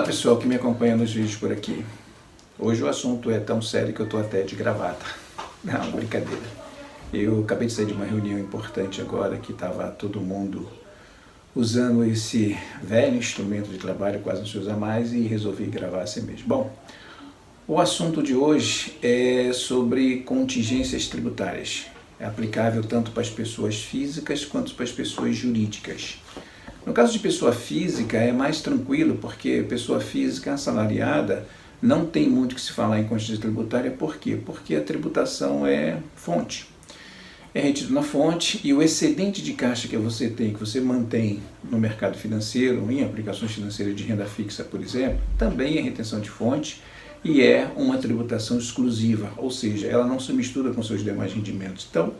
pessoal que me acompanha nos vídeos por aqui. Hoje o assunto é tão sério que eu estou até de gravata. Não, brincadeira. Eu acabei de sair de uma reunião importante agora que estava todo mundo usando esse velho instrumento de trabalho, quase não se usa mais, e resolvi gravar assim mesmo. Bom, o assunto de hoje é sobre contingências tributárias. É aplicável tanto para as pessoas físicas quanto para as pessoas jurídicas. No caso de pessoa física é mais tranquilo, porque pessoa física assalariada não tem muito que se falar em contingência tributária. Por quê? Porque a tributação é fonte. É retido na fonte e o excedente de caixa que você tem, que você mantém no mercado financeiro, em aplicações financeiras de renda fixa, por exemplo, também é retenção de fonte e é uma tributação exclusiva, ou seja, ela não se mistura com seus demais rendimentos. Então,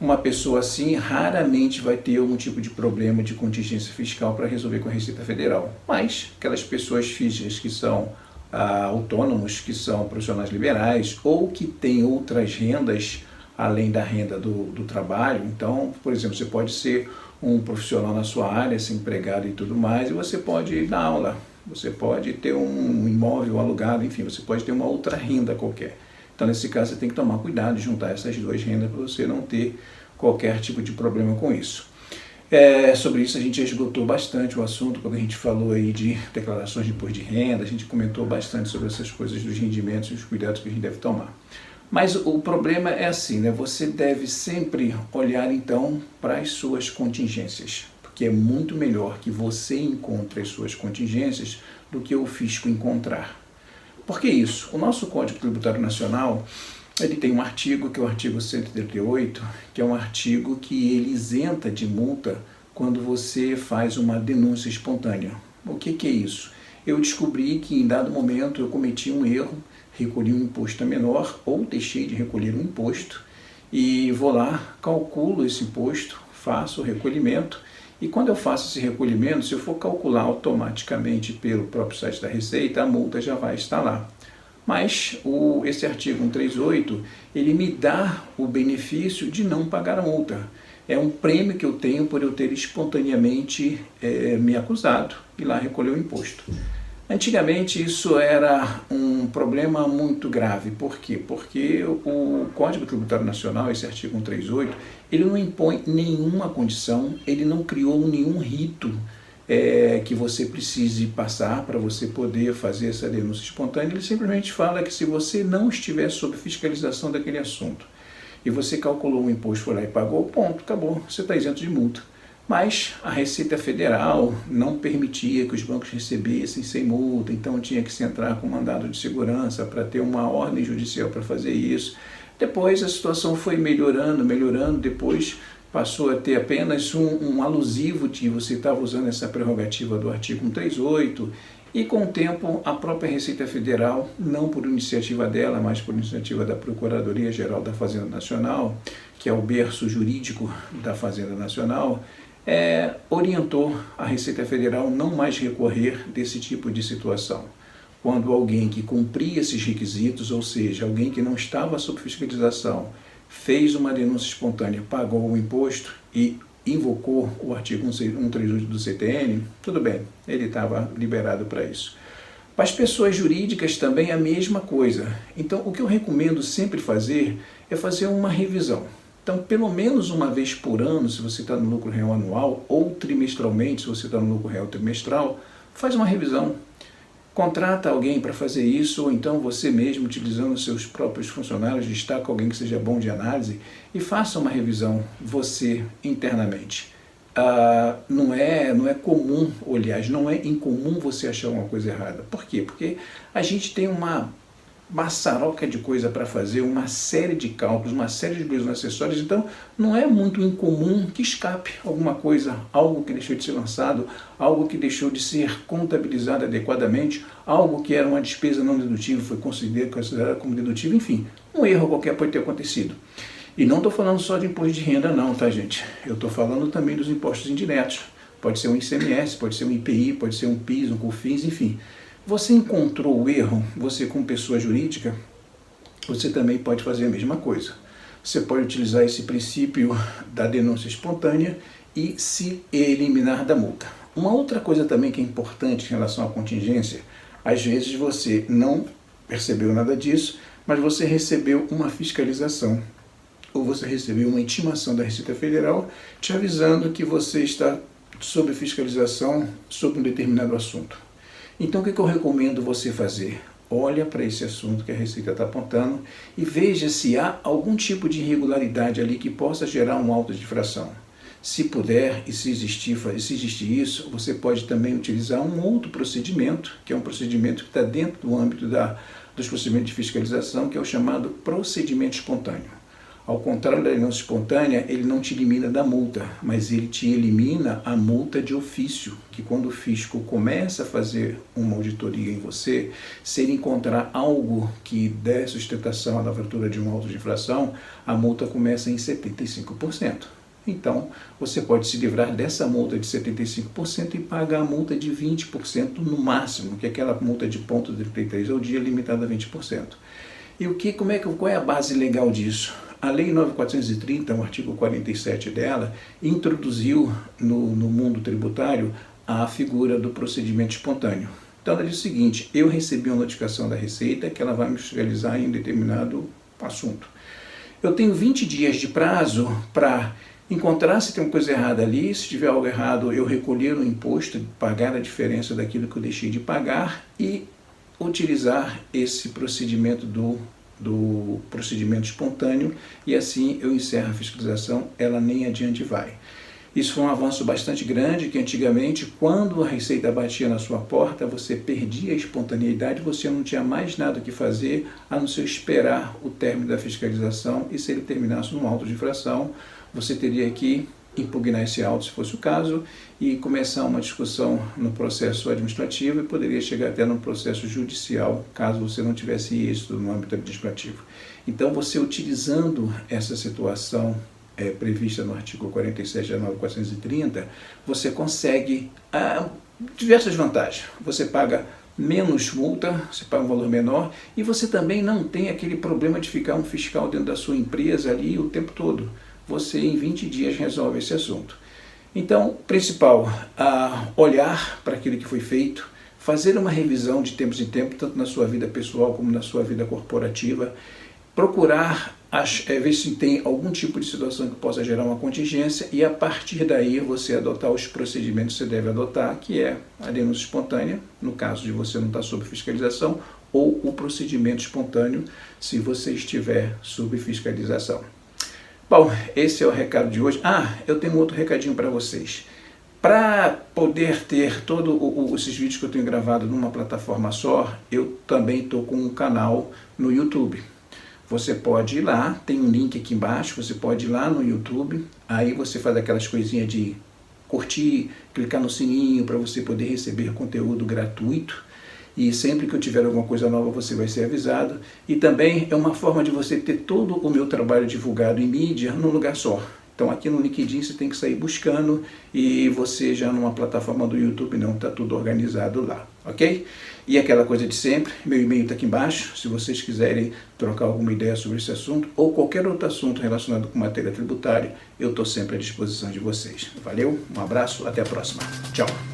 uma pessoa assim raramente vai ter algum tipo de problema de contingência fiscal para resolver com a Receita Federal. Mas aquelas pessoas físicas que são autônomos, que são profissionais liberais ou que têm outras rendas além da renda do trabalho. Então, por exemplo, você pode ser um profissional na sua área, ser empregado e tudo mais, e você pode dar aula, você pode ter um imóvel alugado, enfim, você pode ter uma outra renda qualquer. Então, nesse caso, você tem que tomar cuidado de juntar essas duas rendas para você não ter qualquer tipo de problema com isso. Sobre isso a gente esgotou bastante o assunto quando a gente falou aí de declarações de imposto de renda, a gente comentou bastante sobre essas coisas dos rendimentos e os cuidados que a gente deve tomar. Mas o problema é assim, né? Você deve sempre olhar então para as suas contingências, porque é muito melhor que você encontre as suas contingências do que o fisco encontrar. Por que isso? O nosso Código Tributário Nacional, ele tem um artigo, que é o artigo 138, que é um artigo que ele isenta de multa quando você faz uma denúncia espontânea. O que é isso? Eu descobri que em dado momento eu cometi um erro, recolhi um imposto menor ou deixei de recolher um imposto e vou lá, calculo esse imposto, faço o recolhimento e quando eu faço esse recolhimento, se eu for calcular automaticamente pelo próprio site da Receita, a multa já vai estar lá. Mas esse artigo 138, ele me dá o benefício de não pagar a multa. É um prêmio que eu tenho por eu ter espontaneamente me acusado e lá recolher o imposto. Antigamente isso era um problema muito grave. Por quê? Porque o Código Tributário Nacional, esse artigo 138, ele não impõe nenhuma condição, ele não criou nenhum rito que você precise passar para você poder fazer essa denúncia espontânea. Ele simplesmente fala que se você não estiver sob fiscalização daquele assunto e você calculou um imposto, foi lá e pagou, ponto, acabou, você está isento de multa. Mas a Receita Federal não permitia que os bancos recebessem sem multa, então tinha que se entrar com mandado de segurança para ter uma ordem judicial para fazer isso. Depois a situação foi melhorando, depois passou a ter apenas um alusivo de você estava usando essa prerrogativa do artigo 138 e com o tempo a própria Receita Federal, não por iniciativa dela, mas por iniciativa da Procuradoria-Geral da Fazenda Nacional, que é o berço jurídico da Fazenda Nacional, orientou a Receita Federal não mais recorrer desse tipo de situação. Quando alguém que cumpria esses requisitos, ou seja, alguém que não estava sob fiscalização, fez uma denúncia espontânea, pagou o imposto e invocou o artigo 138 do CTN, tudo bem, ele estava liberado para isso. Para as pessoas jurídicas também é a mesma coisa. Então, o que eu recomendo sempre fazer é fazer uma revisão. Então, pelo menos uma vez por ano, se você está no lucro real anual, ou trimestralmente, se você está no lucro real trimestral, faz uma revisão. Contrata alguém para fazer isso, ou então você mesmo, utilizando seus próprios funcionários, destaca alguém que seja bom de análise e faça uma revisão você internamente. Não é comum, aliás, não é incomum você achar alguma coisa errada. Por quê? Porque a gente tem uma maçaroca de coisa para fazer, uma série de cálculos, uma série de coisas acessórias, então não é muito incomum que escape alguma coisa, algo que deixou de ser lançado, algo que deixou de ser contabilizado adequadamente, algo que era uma despesa não dedutível, foi considerada como dedutível, enfim, um erro qualquer pode ter acontecido. E não estou falando só de imposto de renda não, tá gente? Eu estou falando também dos impostos indiretos, pode ser um ICMS, pode ser um IPI, pode ser um PIS, um COFINS, enfim. Você encontrou o erro, você como pessoa jurídica, você também pode fazer a mesma coisa. Você pode utilizar esse princípio da denúncia espontânea e se eliminar da multa. Uma outra coisa também que é importante em relação à contingência, às vezes você não percebeu nada disso, mas você recebeu uma fiscalização, ou você recebeu uma intimação da Receita Federal te avisando que você está sob fiscalização sobre um determinado assunto. Então o que eu recomendo você fazer? Olha para esse assunto que a Receita está apontando e veja se há algum tipo de irregularidade ali que possa gerar um auto de infração. Se puder e se existir isso, você pode também utilizar um outro procedimento, que é um procedimento que está dentro do âmbito dos procedimentos de fiscalização, que é o chamado procedimento espontâneo. Ao contrário da denúncia espontânea, ele não te elimina da multa, mas ele te elimina a multa de ofício, que quando o fisco começa a fazer uma auditoria em você, se ele encontrar algo que dê sustentação à abertura de um auto de infração, a multa começa em 75%. Então, você pode se livrar dessa multa de 75% e pagar a multa de 20% no máximo, que é aquela multa de ponto 33 ao dia, limitada a 20%. E qual é a base legal disso? A Lei 9.430, o artigo 47 dela, introduziu no mundo tributário a figura do procedimento espontâneo. Então, ela diz o seguinte: eu recebi uma notificação da Receita que ela vai me fiscalizar em determinado assunto. Eu tenho 20 dias de prazo para encontrar se tem uma coisa errada ali, se tiver algo errado, eu recolher o imposto, pagar a diferença daquilo que eu deixei de pagar e utilizar esse procedimento do procedimento espontâneo e assim eu encerro a fiscalização, ela nem adiante vai. Isso foi um avanço bastante grande, que antigamente, quando a Receita batia na sua porta, você perdia a espontaneidade, você não tinha mais nada o que fazer, a não ser esperar o término da fiscalização, e se ele terminasse num auto de infração, você teria que impugnar esse auto, se fosse o caso, e começar uma discussão no processo administrativo e poderia chegar até no processo judicial, caso você não tivesse êxito no âmbito administrativo. Então, você utilizando essa situação prevista no artigo 47 da 9.430, você consegue diversas vantagens. Você paga menos multa, você paga um valor menor, e você também não tem aquele problema de ficar um fiscal dentro da sua empresa ali o tempo todo. Você em 20 dias resolve esse assunto. Então, principal, olhar para aquilo que foi feito, fazer uma revisão de tempos em tempos, tanto na sua vida pessoal como na sua vida corporativa, procurar ver se tem algum tipo de situação que possa gerar uma contingência e a partir daí você adotar os procedimentos que você deve adotar, que é a denúncia espontânea, no caso de você não estar sob fiscalização, ou o procedimento espontâneo, se você estiver sob fiscalização. Bom, esse é o recado de hoje. Eu tenho um outro recadinho para vocês. Para poder ter todos esses vídeos que eu tenho gravado numa plataforma só, eu também estou com um canal no YouTube. Você pode ir lá, tem um link aqui embaixo, você pode ir lá no YouTube, aí você faz aquelas coisinhas de curtir, clicar no sininho para você poder receber conteúdo gratuito. E sempre que eu tiver alguma coisa nova você vai ser avisado. E também é uma forma de você ter todo o meu trabalho divulgado em mídia num lugar só. Então aqui no LinkedIn você tem que sair buscando e você já numa plataforma do YouTube não, está tudo organizado lá, ok? E aquela coisa de sempre, meu e-mail está aqui embaixo, se vocês quiserem trocar alguma ideia sobre esse assunto ou qualquer outro assunto relacionado com matéria tributária, eu estou sempre à disposição de vocês. Valeu, um abraço, até a próxima. Tchau.